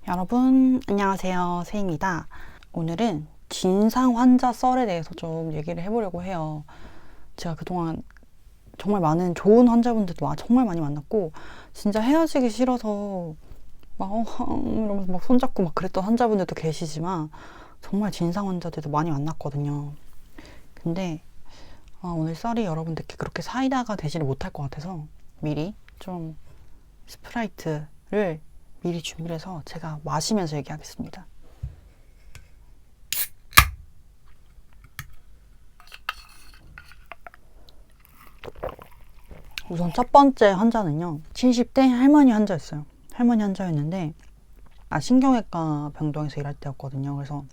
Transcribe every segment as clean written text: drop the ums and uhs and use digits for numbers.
여러분 안녕하세요, 세입니다. 오늘은 진상 환자 썰에 대해서 좀 얘기를 해보려고 해요. 제가 그동안 정말 많은 좋은 환자분들도 정말 많이 만났고 진짜 헤어지기 싫어서 막 이러면서 막 손잡고 막 그랬던 환자분들도 계시지만 정말 진상 환자들도 많이 만났거든요. 근데 오늘 썰이 여러분들께 그렇게 사이다가 되지를 못할 것 같아서 미리 좀 스프라이트를 미리 준비를 해서 제가 마시면서 얘기하겠습니다. 우선 첫 번째 환자는요, 70대 할머니 환자였어요. 할머니 환자였는데 신경외과 병동에서 일할 때였거든요. 그래서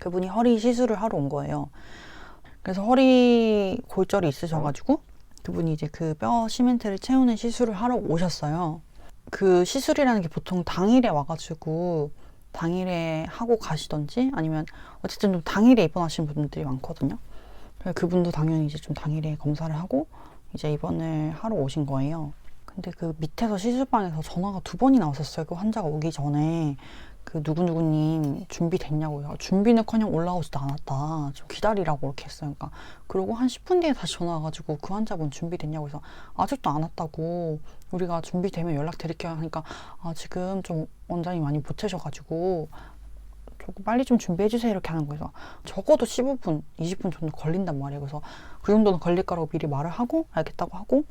그분이 허리 시술을 하러 온 거예요. 그래서 허리 골절이 있으셔가지고 그분이 이제 그 뼈 시멘트를 채우는 시술을 하러 오셨어요. 그 시술이라는 게 보통 당일에 와가지고 당일에 하고 가시던지 아니면 어쨌든 좀 당일에 입원하시는 분들이 많거든요. 그분도 당연히 이제 좀 당일에 검사를 하고 이제 입원을 하러 오신 거예요. 근데 그 밑에서 시술방에서 전화가 2번이나 왔었어요. 그 환자가 오기 전에 그 누구누구님 준비됐냐고요. 준비는커녕 올라오지도 않았다. 좀 기다리라고 이렇게 했어요. 그러니까 그러고 한 10분 뒤에 다시 전화 와가지고 그 환자분 준비됐냐고 해서 아직도 안 왔다고, 우리가 준비되면 연락드릴게요 하니까 지금 좀 원장이 많이 보채셔가지고 조금 빨리 좀 준비해주세요 이렇게 하는 거예요. 적어도 15분, 20분 정도 걸린단 말이에요. 그래서 그 정도는 걸릴 거라고 미리 말을 하고 알겠다고 하고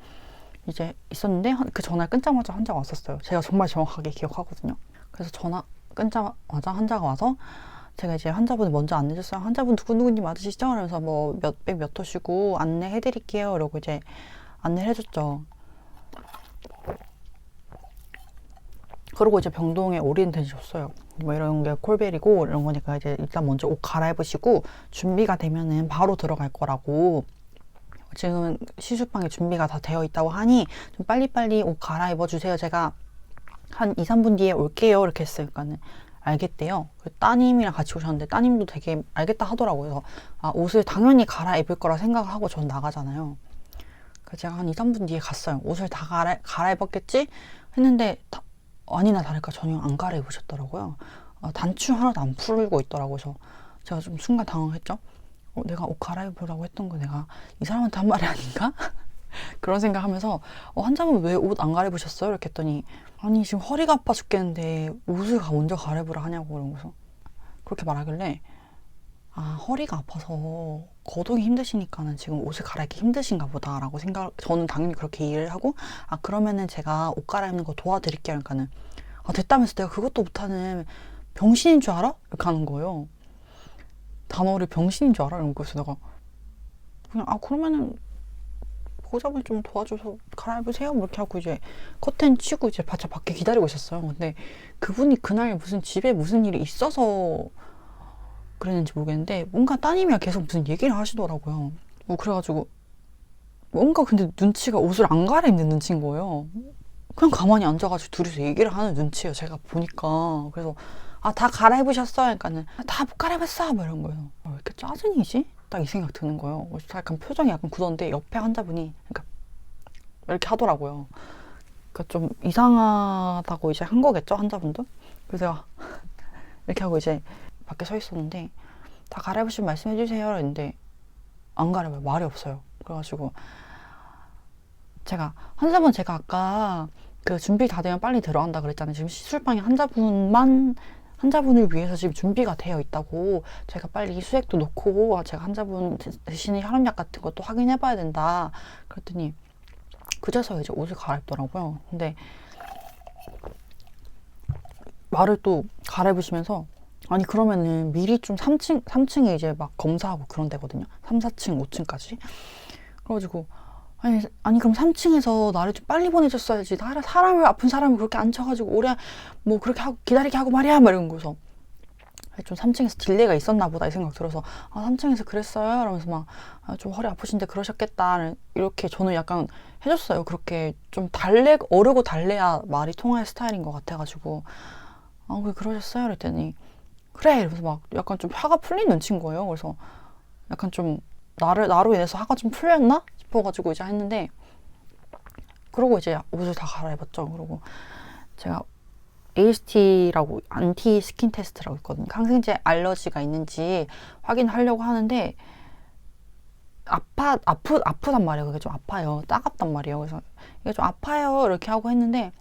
이제 있었는데 그 전화를 끊자마자 환자가 왔었어요. 제가 정말 정확하게 기억하거든요. 그래서 전화 끊자마자 환자가 와서 제가 이제 환자분을 먼저 안내줬어요. 환자분 누구누구님 맞으시죠? 그러면서 뭐 몇 호시고 안내해드릴게요. 이러고 이제 안내를 해줬죠. 그리고 이제 병동에 오리엔테이션 줬어요. 뭐 이런 게 콜벨이고 이런 거니까 이제 일단 먼저 옷 갈아입으시고 준비가 되면은 바로 들어갈 거라고, 지금 시술방에 준비가 다 되어 있다고 하니 좀 빨리빨리 옷 갈아입어 주세요. 제가 한 2, 3분 뒤에 올게요. 이렇게 했어요. 그러니까는 알겠대요. 따님이랑 같이 오셨는데 따님도 되게 알겠다 하더라고요. 그래서 옷을 당연히 갈아입을 거라 생각을 하고 전 나가잖아요. 그래서 제가 한 2, 3분 뒤에 갔어요. 옷을 다 갈아입었겠지? 했는데 아니나 다를까 전혀 안 갈아입으셨더라고요. 단추 하나도 안 풀고 있더라고요. 그래서 제가 좀 순간 당황했죠. 내가 옷 갈아입으라고 했던 거 내가 이 사람한테 한 말이 아닌가? 그런 생각하면서 환자분 왜 옷 안 갈아입으셨어요? 이렇게 했더니 아니 지금 허리가 아파 죽겠는데 옷을 먼저 갈아입으라 하냐고 이러면서 그렇게 말하길래 허리가 아파서 거동이 힘드시니까는 지금 옷을 갈아입기 힘드신가 보다라고 저는 당연히 그렇게 이해를 하고 그러면은 제가 옷 갈아입는 거 도와드릴게요. 그러니까는 됐다면서 내가 그것도 못하는 병신인 줄 알아? 이렇게 하는 거예요. 단어를 병신인 줄 알아? 이런 거에서 내가 그냥 그러면은 보호자분이 좀 도와줘서 갈아입으세요 이렇게 하고 이제 커튼 치고 이제 바짝 밖에 기다리고 있었어요. 근데 그분이 그날 집에 무슨 일이 있어서 그랬는지 모르겠는데 뭔가 따님이랑 계속 무슨 얘기를 하시더라고요. 그래가지고 뭔가 근데 눈치가 옷을 안 갈아입는 눈치인 거예요. 그냥 가만히 앉아가지고 둘이서 얘기를 하는 눈치예요. 제가 보니까. 그래서 다 갈아입으셨어요? 그러니까는 다 못 갈아입었어 뭐 이런 거예요. 왜 이렇게 짜증이지? 딱 이 생각 드는 거예요. 약간 표정이 약간 굳었는데 옆에 환자분이 그러니까 이렇게 하더라고요. 그러니까 좀 이상하다고 이제 한 거겠죠, 환자분도? 그래서 제가 이렇게 하고 이제 밖에 서 있었는데 다 갈아입으시면 말씀해 주세요 했는데 안 갈아입어요. 말이 없어요. 그래가지고 제가 아까 그 준비 다 되면 빨리 들어간다 그랬잖아요. 지금 시술방에 환자분을 위해서 지금 준비가 되어 있다고, 제가 빨리 수액도 놓고 제가 환자분 대신에 혈압약 같은 것도 확인해 봐야 된다 그랬더니 그제서야 이제 옷을 갈아입더라고요. 근데 말을 또 갈아입으시면서 그러면은 미리 좀 3층에 이제 막 검사하고 그런 데거든요. 3, 4층, 5층까지. 그래가지고 아니 그럼 3층에서 나를 좀 빨리 보내줬어야지. 아픈 사람을 그렇게 앉혀가지고 오래 뭐 그렇게 하고 기다리게 하고 말이야 막 이런 거서 좀 3층에서 딜레이가 있었나 보다 이 생각 들어서 3층에서 그랬어요 이러면서 막 좀 허리 아프신데 그러셨겠다 이렇게 저는 약간 해줬어요. 그렇게 좀 어르고 달래야 말이 통할 스타일인 것 같아가지고 왜 그러셨어요? 그랬더니 그래 이러면서 막 약간 좀 화가 풀린 눈치인 거예요. 그래서 약간 좀 나로 인해서 화가 좀 풀렸나 싶어가지고 이제 했는데, 그러고 이제 옷을 다 갈아입었죠. 그리고 제가 AST라고 안티 스킨 테스트라고 있거든요. 항생제 알러지가 있는지 확인하려고 하는데 아프단 말이에요. 그게 좀 아파요. 따갑단 말이에요. 그래서 이게 좀 아파요 이렇게 하고 했는데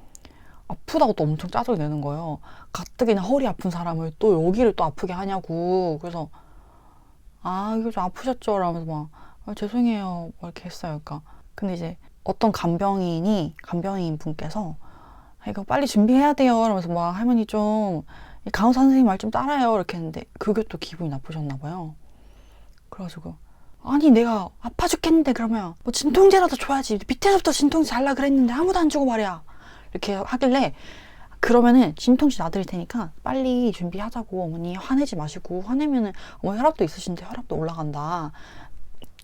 아프다고 또 엄청 짜증이 내는 거예요. 가뜩이나 허리 아픈 사람을 또 여기를 또 아프게 하냐고. 그래서 이거 좀 아프셨죠? 라면서 막 죄송해요 이렇게 했어요. 그러니까 근데 이제 어떤 간병인 분께서 이거 빨리 준비해야 돼요 이러면서 막 할머니 좀 간호사 선생님 말 좀 따라요 이렇게 했는데 그게 또 기분이 나쁘셨나 봐요. 그래가지고 아니 내가 아파 죽겠는데 그러면 뭐 진통제라도 줘야지 밑에서부터 진통제 달라 그랬는데 아무도 안 주고 말이야 이렇게 하길래 그러면은 진통제 놔드릴 테니까 빨리 준비하자고. 어머니 화내지 마시고 화내면은 어머니 혈압도 있으신데 혈압도 올라간다.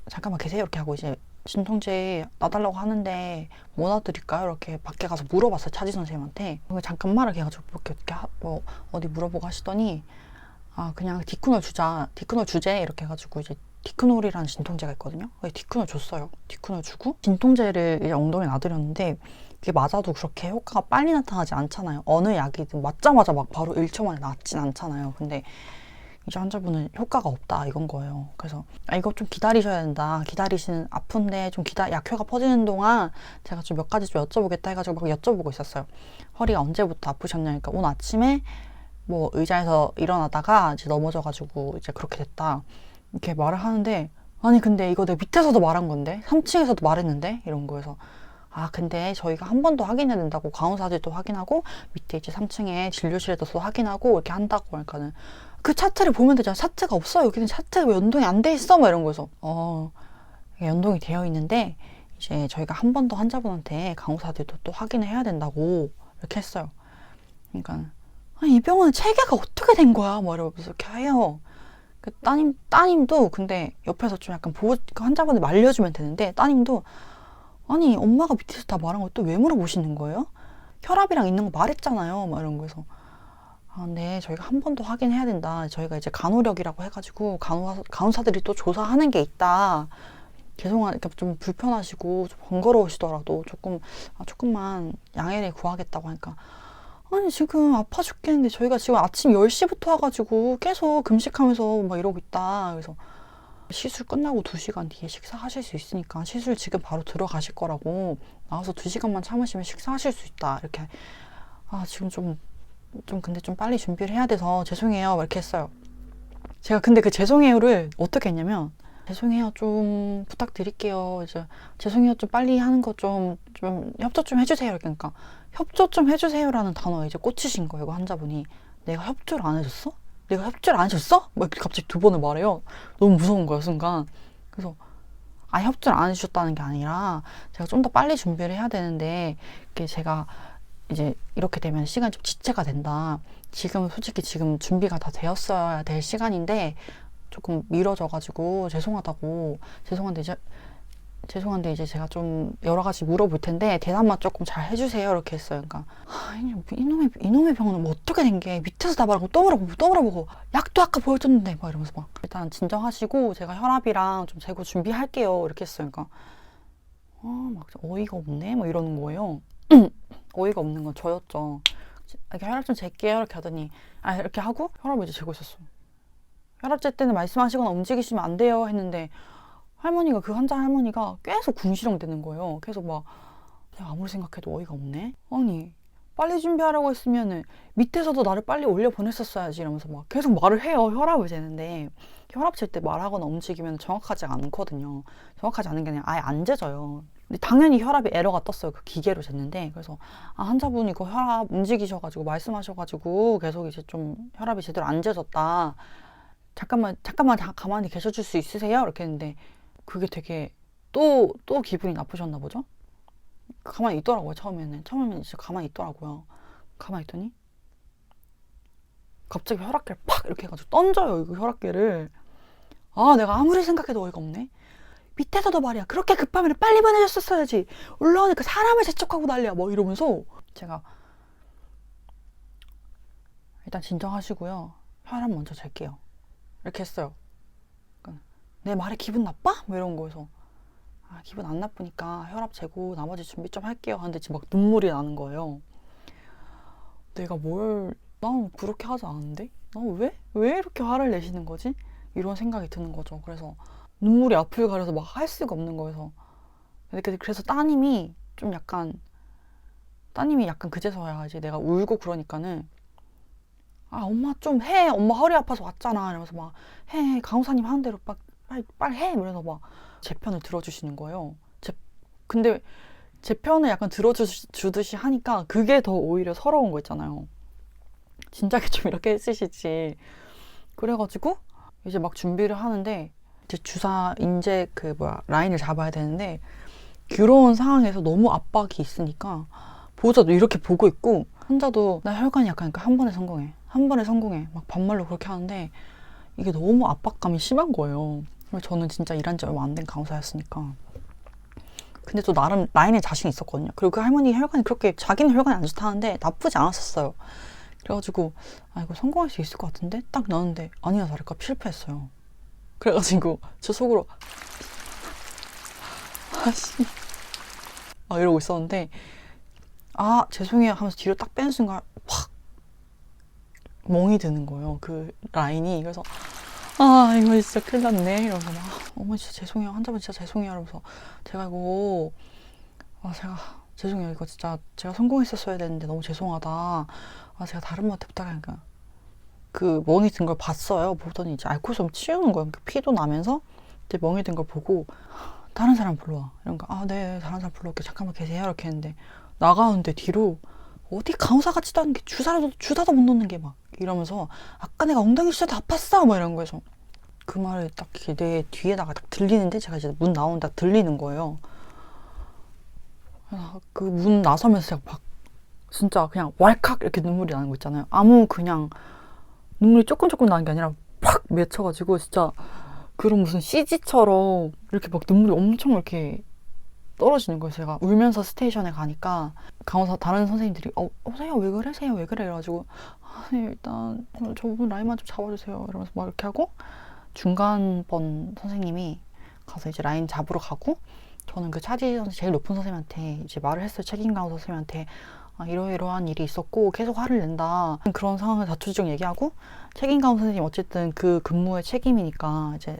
잠깐만 계세요 이렇게 하고 이제 진통제 놔달라고 하는데 뭐 놔드릴까요? 이렇게 밖에 가서 물어봤어요. 차지 선생님한테. 잠깐만 이렇게 해가지고 이렇게 뭐 어디 물어보고 하시더니 그냥 디크놀 주제 이렇게 해가지고 이제 디크놀이라는 진통제가 있거든요. 디크놀 줬어요. 디크놀 주고 진통제를 이제 엉덩이에 놔드렸는데 그게 맞아도 그렇게 효과가 빨리 나타나지 않잖아요. 어느 약이든 맞자마자 막 바로 1초 만에 낫진 않잖아요. 근데 이제 환자분은 효과가 없다 이건 거예요. 그래서 이거 좀 기다리셔야 된다. 기다리시는 아픈데 좀 약효가 퍼지는 동안 제가 좀 몇 가지 좀 여쭤보겠다 해가지고 막 여쭤보고 있었어요. 허리가 언제부터 아프셨냐니까 오늘 아침에 뭐 의자에서 일어나다가 이제 넘어져가지고 이제 그렇게 됐다 이렇게 말을 하는데 아니 근데 이거 내가 밑에서도 말한 건데 3층에서도 말했는데 이런 거에서 근데 저희가 한 번 더 확인해야 된다고 간호사들도 확인하고 밑에 이제 3층에 진료실에서도 확인하고 이렇게 한다고 하니까는 그 차트를 보면 되잖아. 차트가 없어요. 여기는 차트가 왜 연동이 안 돼 있어? 막 이런 거에서 연동이 되어 있는데 이제 저희가 한 번 더 환자분한테 간호사들도 또 확인을 해야 된다고 이렇게 했어요. 그러니까 이 병원은 체계가 어떻게 된 거야? 뭐 이러면서 이렇게 해요. 그 따님도 근데 옆에서 좀 약간 보고 환자분을 말려주면 되는데 따님도 아니 엄마가 밑에서 다 말한 걸 또 왜 물어보시는 거예요? 혈압이랑 있는 거 말했잖아요. 막 이런 거에서 네 저희가 한 번 더 확인해야 된다. 저희가 이제 간호력이라고 해가지고 간호사들이 또 조사하는 게 있다. 죄송하니까 좀 불편하시고 좀 번거로우시더라도 조금만 양해를 구하겠다고 하니까 아니 지금 아파 죽겠는데 저희가 지금 아침 10시부터 와가지고 계속 금식하면서 막 이러고 있다. 그래서 시술 끝나고 2시간 뒤에 식사하실 수 있으니까 시술 지금 바로 들어가실 거라고 나와서 2시간만 참으시면 식사하실 수 있다. 이렇게 지금 좀 근데 좀 빨리 준비를 해야 돼서 죄송해요. 이렇게 했어요. 제가 근데 그 죄송해요를 어떻게 했냐면 죄송해요 좀 부탁드릴게요. 이제 죄송해요 좀 빨리 하는 거 좀 협조 좀 해주세요. 그러니까 협조 좀 해주세요라는 단어에 이제 꽂히신 거예요. 환자분이 내가 협조를 안 해줬어? 내가 협조를 안 해줬어? 막 이렇게 갑자기 2번을 말해요. 너무 무서운 거야 순간. 그래서 협조를 안 해주셨다는 게 아니라 제가 좀 더 빨리 준비를 해야 되는데 이게 제가 이제 이렇게 되면 시간이 좀 지체가 된다. 지금 솔직히 지금 준비가 다 되었어야 될 시간인데 조금 미뤄져가지고 죄송한데 이제 제가 좀 여러 가지 물어볼 텐데 대답만 조금 잘 해주세요. 이렇게 했어요. 그러니까 이놈의 병원은 뭐 어떻게 된 게 밑에서 다 말하고 또 물어보고 약도 아까 보여줬는데 막 이러면서 막 일단 진정하시고 제가 혈압이랑 좀 재고 준비할게요. 이렇게 했어요. 그러니까 막 어이가 없네 뭐 이러는 거예요. 어이가 없는 건 저였죠. 이렇게 혈압 좀 잴게요. 이렇게 하더니 이렇게 하고 혈압을 이제 재고 있었어. 혈압 잴 때는 말씀하시거나 움직이시면 안 돼요 했는데 그 환자 할머니가 계속 궁시렁 대는 거예요. 계속 막 내가 아무리 생각해도 어이가 없네. 아니 빨리 준비하라고 했으면은 밑에서도 나를 빨리 올려 보냈었어야지 이러면서 막 계속 말을 해요. 혈압을 재는데 혈압 잴 때 말하거나 움직이면 정확하지 않거든요. 정확하지 않은 게 아니라 아예 안 재져요. 근데 당연히 혈압에 에러가 떴어요. 그 기계로 쟀는데 그래서 환자분이 그 혈압 움직이셔가지고 말씀하셔가지고 계속 이제 좀 혈압이 제대로 안 재졌다. 잠깐만 가만히 계셔줄 수 있으세요? 이렇게 했는데 그게 되게 또 기분이 나쁘셨나 보죠? 가만히 있더라고요. 처음에는 진짜 가만히 있더라고요. 가만히 있더니 갑자기 혈압계를 팍 이렇게 해가지고 던져요. 이거 혈압계를. 내가 아무리 생각해도 어이가 없네. 밑에서도 말이야 그렇게 급하면 빨리 보내줬었어야지. 올라오니까 사람을 재촉하고 난리야. 뭐 이러면서 제가 일단 진정하시고요. 혈압 먼저 잴게요. 이렇게 했어요. 내 말에 기분 나빠? 뭐 이런 거에서 기분 안 나쁘니까 혈압 재고 나머지 준비 좀 할게요 하는데 지금 막 눈물이 나는 거예요. 난 그렇게 하지 않은데? 왜 이렇게 화를 내시는 거지? 이런 생각이 드는 거죠. 그래서 눈물이 앞을 가려서 막 할 수가 없는 거여서. 그래서 따님이 그제서야 이제 내가 울고 그러니까는 엄마 좀 해. 엄마 허리 아파서 왔잖아. 이러면서 막 해. 간호사님 하는 대로 빨리 해. 이러면서 막 제 편을 들어주시는 거예요. 근데 제 편을 약간 들어주듯이 하니까 그게 더 오히려 서러운 거 있잖아요. 진작에 좀 이렇게 했으시지. 그래가지고 이제 막 준비를 하는데 이제 이제 라인을 잡아야 되는데 그런 상황에서 너무 압박이 있으니까 보호자도 이렇게 보고 있고 환자도 나 혈관이 약하니까 한 번에 성공해 막 반말로 그렇게 하는데 이게 너무 압박감이 심한 거예요. 저는 진짜 일한 지 얼마 안 된 간호사였으니까. 근데 또 나름 라인에 자신이 있었거든요. 그리고 그 할머니 혈관이 그렇게 자기는 혈관이 안 좋다는데 나쁘지 않았었어요. 그래가지고 이거 성공할 수 있을 것 같은데 딱 나왔는데 아니나 다를까 실패했어요. 그래가지고 저 속으로 이러고 있었는데 죄송해요 하면서 뒤로 딱 빼는 순간 확 멍이 드는 거예요. 그 라인이. 그래서 이거 진짜 큰일 났네 이러면서 막 어머니 진짜 죄송해요. 환자분 진짜 죄송해요 이러면서 제가 이거 죄송해요. 이거 진짜 제가 성공했었어야 되는데 너무 죄송하다. 제가 다른 분한테 부탁하니까 그 멍이 든 걸 봤어요. 보더니 이제 알코올 좀 치우는 거예요. 피도 나면서 이제 멍이 든 걸 보고 다른 사람 불러와. 이러니까 네 다른 사람 불러올게. 잠깐만 계세요. 이렇게 했는데 나가는데 뒤로 어디 간호사 같지도 않은 게 주사도 못 놓는 게 막 이러면서 아까 내가 엉덩이 쑤셔도 아팠어 막 이런 거에서 그 말을 딱 내 뒤에다가 딱 들리는데 제가 이제 문 나온다 들리는 거예요. 그 문 나서면서 제가 막 진짜 그냥 왈칵 이렇게 눈물이 나는 거 있잖아요. 그냥 눈물이 조금 나는 게 아니라 팍 맺혀가지고 진짜 그런 무슨 CG처럼 이렇게 막 눈물이 엄청 이렇게 떨어지는 거예요. 제가 울면서 스테이션에 가니까 다른 선생님들이 선생님 왜 그러세요? 왜 그래? 이래가지고 선생님 일단 저분 라인만 좀 잡아주세요. 이러면서 막 이렇게 하고 중간번 선생님이 가서 이제 라인 잡으러 가고 저는 그 차지 제일 높은 선생님한테 이제 말을 했어요. 책임 간호사 선생님한테 이러이러한 일이 있었고 계속 화를 낸다. 그런 상황을 다투지종 얘기하고 책임 간호사 선생님 어쨌든 그 근무의 책임이니까 이제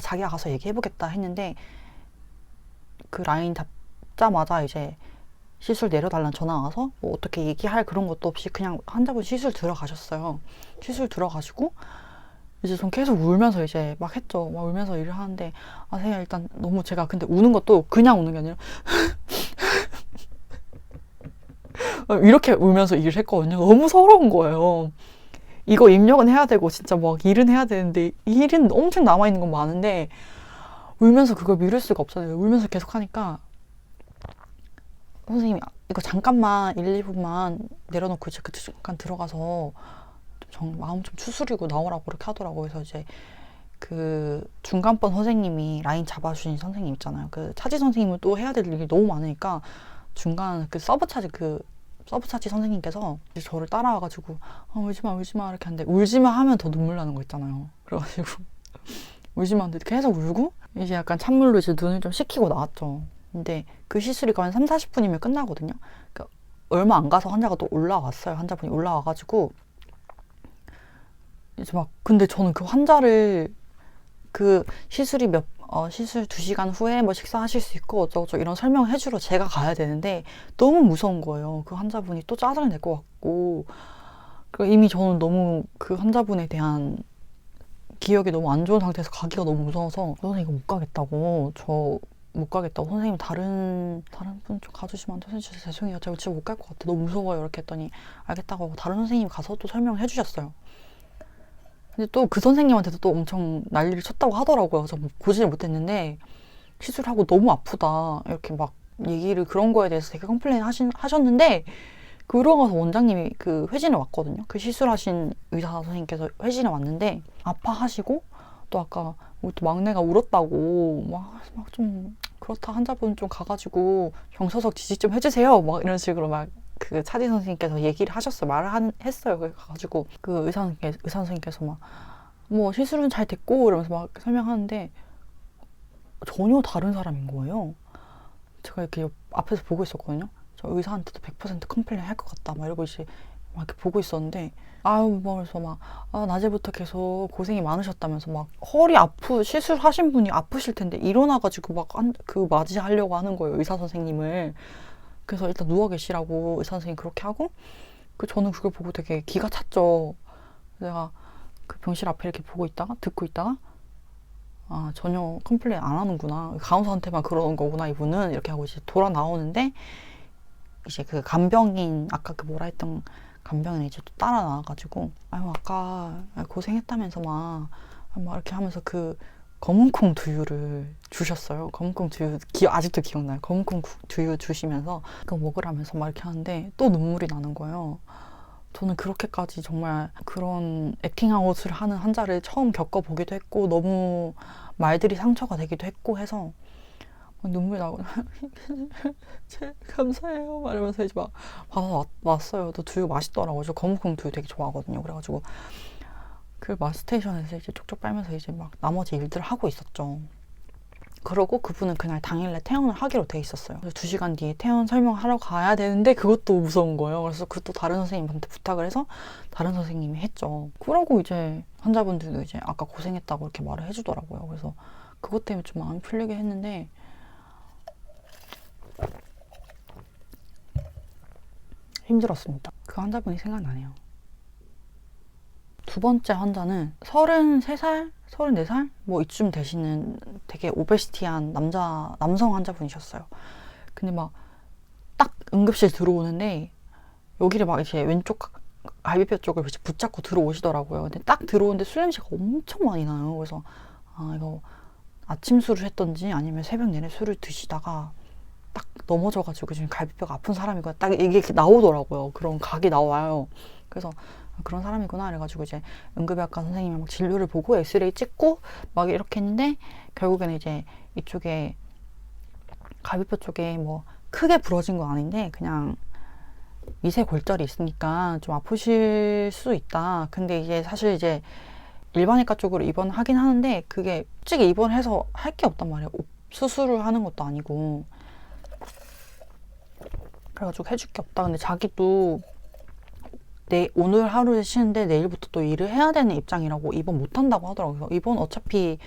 자기가 가서 얘기해보겠다 했는데 그 라인 잡자마자 이제 시술 내려달라는 전화 와서 뭐 어떻게 얘기할 그런 것도 없이 그냥 환자분 시술 들어가셨어요. 시술 들어가시고 이제 전 계속 울면서 이제 막 했죠. 막 울면서 일을 하는데 선생님 일단 너무 제가 근데 우는 것도 그냥 우는 게 아니라 이렇게 울면서 일을 했거든요. 너무 서러운 거예요. 이거 입력은 해야 되고 진짜 막 일은 해야 되는데 일은 엄청 남아있는 건 많은데 울면서 그걸 미룰 수가 없잖아요. 울면서 계속 하니까 선생님이 이거 잠깐만 1, 2분만 내려놓고 이제 그때 잠깐 들어가서 마음 좀 추스리고 나오라고 그렇게 하더라고요. 그래서 이제 그 중간번 선생님이 라인 잡아주신 선생님 있잖아요. 그 차지 선생님은 또 해야 될 일이 너무 많으니까 중간 그 서브차지 선생님께서 이제 저를 따라와가지고 울지마 이렇게 하는데 울지마 하면 더 눈물 나는 거 있잖아요. 그래가지고 울지마 하는데 계속 울고 이제 약간 찬물로 이제 눈을 좀 식히고 나왔죠. 근데 그 시술이 거의 3, 40분이면 끝나거든요. 그러니까 얼마 안 가서 환자가 또 올라왔어요. 환자분이 올라와가지고 이제 막 근데 저는 그 환자를 그 시술 2시간 후에 뭐 식사하실 수 있고 어쩌고저쩌고 이런 설명을 해주러 제가 가야 되는데 너무 무서운 거예요. 그 환자분이 또 짜증을 낼 것 같고 그리고 이미 저는 너무 그 환자분에 대한 기억이 너무 안 좋은 상태에서 가기가 너무 무서워서 저는 이거 못 가겠다고 선생님 다른 분 좀 가주시면 안 돼요? 선생님 진짜 죄송해요. 제가 집에 못 갈 것 같아. 너무 무서워요. 이렇게 했더니 알겠다고 하고 다른 선생님이 가서 또 설명을 해주셨어요. 근데 또 그 선생님한테도 또 엄청 난리를 쳤다고 하더라고요. 그래서 보지를 못했는데 시술하고 너무 아프다 이렇게 막 얘기를 그런 거에 대해서 되게 컴플레인 하셨는데 그러고 나서 원장님이 그 회진을 왔거든요. 그 시술하신 의사 선생님께서 회진을 왔는데 아파하시고 또 아까 또 막내가 울었다고 막 좀 그렇다 환자분 좀 가가지고 경서석 지지 좀 해주세요 막 이런 식으로 막 그 차지 선생님께서 얘기를 하셨어요. 했어요. 그래 가지고 그 의사 선생님께서 막 뭐 시술은 잘 됐고 이러면서 막 설명하는데 전혀 다른 사람인 거예요. 제가 이렇게 앞에서 보고 있었거든요. 저 의사한테도 100% 컴플레인 할 것 같다 막 이러고 이제 막 이렇게 보고 있었는데 아유 그래서 막 낮에부터 계속 고생이 많으셨다면서 막 허리 시술하신 분이 아프실 텐데 일어나가지고 막 그 맞이하려고 하는 거예요, 의사 선생님을. 그래서 일단 누워 계시라고 의사 선생님 그렇게 하고, 저는 그걸 보고 되게 기가 찼죠. 내가 그 병실 앞에 이렇게 듣고 있다가 전혀 컴플레인 안 하는구나, 간호사한테만 그러는 거구나 이분은, 이렇게 하고 이제 돌아 나오는데, 이제 그 간병인, 아까 그 뭐라 했던 간병인이 이제 또 따라 나와가지고 아까 고생했다면서 막 이렇게 하면서 그 검은콩 두유를 주셨어요. 검은콩 두유 아직도 기억나요. 검은콩 두유 주시면서 그거 먹으라면서 막 이렇게 하는데 또 눈물이 나는 거예요. 저는 그렇게까지 정말 그런 액팅아웃을 하는 환자를 처음 겪어보기도 했고, 너무 말들이 상처가 되기도 했고 해서 눈물 나고 감사해요 말하면서 이제 막 받아서 왔어요. 또 두유 맛있더라고요. 저 검은콩 두유 되게 좋아하거든요. 그래가지고 그 마스테이션에서 이제 쪽쪽 빨면서 이제 막 나머지 일들을 하고 있었죠. 그러고 그분은 그날 당일날 퇴원을 하기로 돼 있었어요. 그래서 2시간 뒤에 퇴원 설명하러 가야 되는데 그것도 무서운 거예요. 그래서 그것도 다른 선생님한테 부탁을 해서 다른 선생님이 했죠. 그러고 이제 환자분들도 이제 아까 고생했다고 이렇게 말을 해주더라고요. 그래서 그것 때문에 좀 마음이 풀리게 했는데, 힘들었습니다. 그 환자분이 생각나네요. 두 번째 환자는 33살? 34살? 뭐 이쯤 되시는 되게 오베시티한 남성 환자분이셨어요. 근데 막 딱 응급실 들어오는데 여기를 막 이제 왼쪽 갈비뼈 쪽을 붙잡고 들어오시더라고요. 근데 딱 들어오는데 술 냄새가 엄청 많이 나요. 그래서 이거 아침 술을 했던지 아니면 새벽 내내 술을 드시다가 딱 넘어져가지고 지금 갈비뼈가 아픈 사람이구나, 딱 이게 이렇게 나오더라고요. 그런 각이 나와요. 그래서 그런 사람이구나 그래가지고 이제 응급의학과 선생님이 막 진료를 보고 엑스레이 찍고 막 이렇게 했는데, 결국에는 이제 이쪽에 갈비뼈 쪽에 뭐 크게 부러진 건 아닌데 그냥 미세 골절이 있으니까 좀 아프실 수 있다. 근데 이게 사실 이제 일반외과 쪽으로 입원하긴 하는데 그게 솔직히 입원해서 할 게 없단 말이에요. 수술을 하는 것도 아니고. 그래가지고 해줄 게 없다. 근데 자기도 오늘 하루 쉬는데 내일부터 또 일을 해야 되는 입장이라고 입원 못 한다고 하더라고요. 그래서 입원 어차피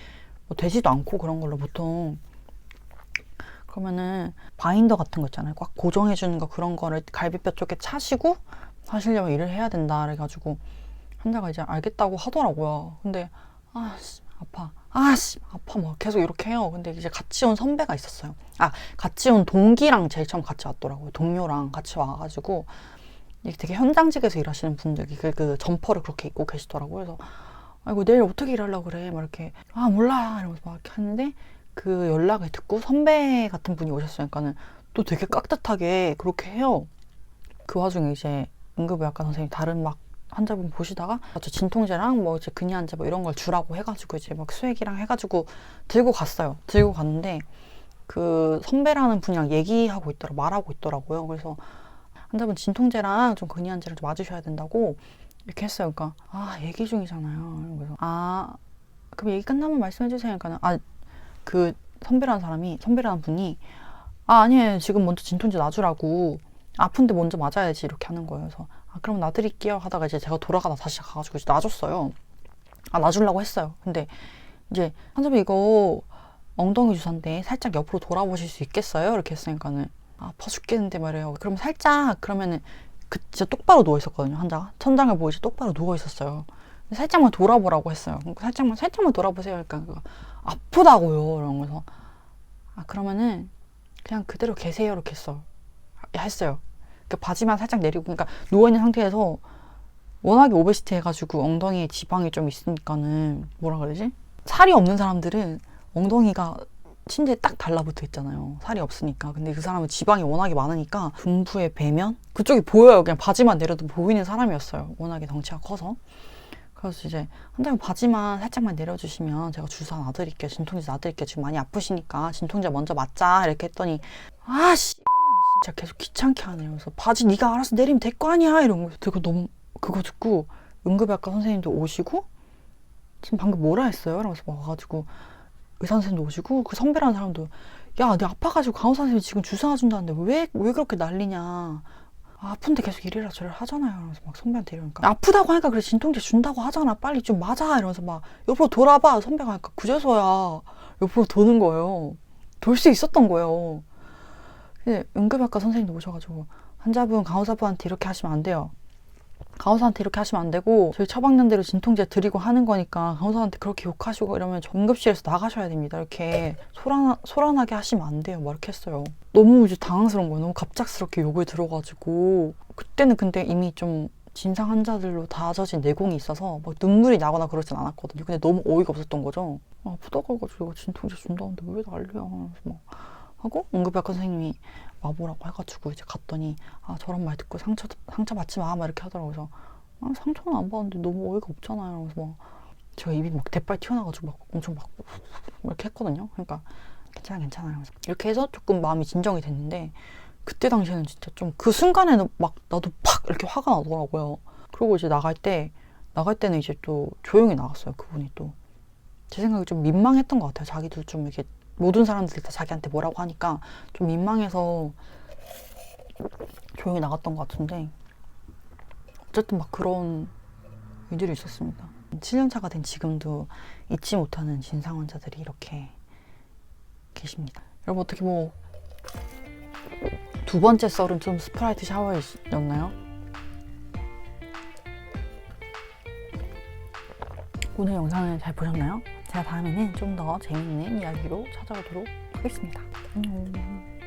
뭐 되지도 않고 그런 걸로 보통. 그러면은 바인더 같은 거 있잖아요. 꽉 고정해주는 거, 그런 거를 갈비뼈 쪽에 차시고 하시려면 일을 해야 된다. 그래가지고 환자가 이제 알겠다고 하더라고요. 근데 아파 뭐 계속 이렇게 해요. 근데 이제 같이 온 선배가 있었어요. 같이 온 동기랑 제일 처음 같이 왔더라고요. 동료랑 같이 와가지고 되게 현장직에서 일하시는 분들이 그 점퍼를 그렇게 입고 계시더라고요. 그래서 아이고 내일 어떻게 일하려고 그래 막 이렇게 몰라 이러면서 막 이렇게 하는데, 그 연락을 듣고 선배 같은 분이 오셨으니까는 또 되게 깍듯하게 그렇게 해요. 그 와중에 이제 응급의학과 선생님 다른 막 환자분 보시다가 진통제랑 뭐 이제 근이안제 뭐 이런 걸 주라고 해가지고 이제 막 수액이랑 해가지고 들고 갔어요. 들고 갔는데 그 선배라는 분이랑 말하고 있더라고요. 그래서 환자분 진통제랑 좀 근이안제를 좀 맞으셔야 된다고 이렇게 했어요. 그러니까 얘기 중이잖아요. 그래서 그럼 얘기 끝나면 말씀해 주세요. 그러니까 그 선배라는 분이 아니에요, 지금 먼저 진통제 놔주라고, 아픈데 먼저 맞아야지 이렇게 하는 거예요. 그래서 그럼 놔드릴게요 하다가 이제 제가 돌아가다 다시 가가지고 이제 놔줬어요. 놔주려고 했어요. 근데 이제 환자분 이거 엉덩이 주사인데 살짝 옆으로 돌아보실 수 있겠어요? 이렇게 했으니까는 아파 죽겠는데 말이에요. 그럼 그러면은 진짜 똑바로 누워 있었거든요. 환자가 천장을 보이지 똑바로 누워 있었어요. 살짝만 돌아보라고 했어요. 살짝만 돌아보세요. 그러니까 아프다고요. 이러면서 그러면은 그냥 그대로 계세요. 이렇게 했어요. 그러니까 바지만 살짝 내리고, 그러니까 누워있는 상태에서 워낙에 오베시티 해가지고 엉덩이에 지방이 좀 있으니까는 뭐라 그러지? 살이 없는 사람들은 엉덩이가 침대에 딱 달라붙어 있잖아요. 살이 없으니까. 근데 그 사람은 지방이 워낙에 많으니까 둔부의 배면? 그쪽이 보여요. 그냥 바지만 내려도 보이는 사람이었어요. 워낙에 덩치가 커서. 그래서 이제 환자분 바지만 살짝만 내려주시면 제가 주사 놔드릴게요. 진통제 놔드릴게요. 지금 많이 아프시니까 진통제 먼저 맞자. 이렇게 했더니 진짜 계속 귀찮게 하네요. 그래서 바지 네가 알아서 내리면 될 거 아니야. 이런 거. 그거 듣고 응급의학과 선생님도 오시고 지금 방금 뭐라 했어요? 이러면서 와가지고 의사 선생님도 오시고 그 선배라는 사람도 야, 내 아파가지고 간호사 선생님이 지금 주사 놔준다는데 왜 그렇게 난리냐. 아픈데 계속 이래라 저래라 하잖아요. 이러면서 막 선배한테 이러니까 아프다고 하니까 그래 진통제 준다고 하잖아. 빨리 좀 맞아. 이러면서 막 옆으로 돌아봐. 선배가 하니까 그제서야 옆으로 도는 거예요. 돌 수 있었던 거예요. 근데 응급학과 선생님도 오셔가지고 환자분 간호사분한테 이렇게 하시면 안 돼요. 간호사한테 이렇게 하시면 안 되고 저희 처방전대로 진통제 드리고 하는 거니까 간호사한테 그렇게 욕하시고 이러면 응급실에서 나가셔야 됩니다. 이렇게 소란하게 하시면 안 돼요. 막 이렇게 했어요. 너무 이제 당황스러운 거예요. 너무 갑작스럽게 욕을 들어가지고 그때는 근데 이미 좀 진상 환자들로 다져진 내공이 있어서 막 눈물이 나거나 그러진 않았거든요. 근데 너무 어이가 없었던 거죠. 아프다고 해가지고 진통제 준다는데 왜 난리야. 그래서 막 하고 응급의학과 선생님이 와보라고 해가지고 이제 갔더니 저런 말 듣고 상처 받지 마 막 이렇게 하더라고요. 그래서 상처는 안 받았는데 너무 어이가 없잖아요. 그래서 막 제가 입이 막 대빨 튀어나가지고 막 엄청 막 이렇게 했거든요. 그러니까 괜찮아요. 그래서 이렇게 해서 조금 마음이 진정이 됐는데 그때 당시에는 진짜 좀 그 순간에는 막 나도 팍 이렇게 화가 나더라고요. 그리고 이제 나갈 때는 이제 또 조용히 나갔어요. 그분이 또 제 생각에 좀 민망했던 것 같아요. 자기도 좀 이렇게 모든 사람들이 다 자기한테 뭐라고 하니까 좀 민망해서 조용히 나갔던 것 같은데 어쨌든 막 그런 일들이 있었습니다. 7년차가 된 지금도 잊지 못하는 진상 환자들이 이렇게 계십니다. 여러분 어떻게 뭐 두 번째 썰은 좀 스프라이트 샤워였나요? 오늘 영상을 잘 보셨나요? 제가 다음에는 좀 더 재밌는 이야기로 찾아오도록 하겠습니다. 안녕.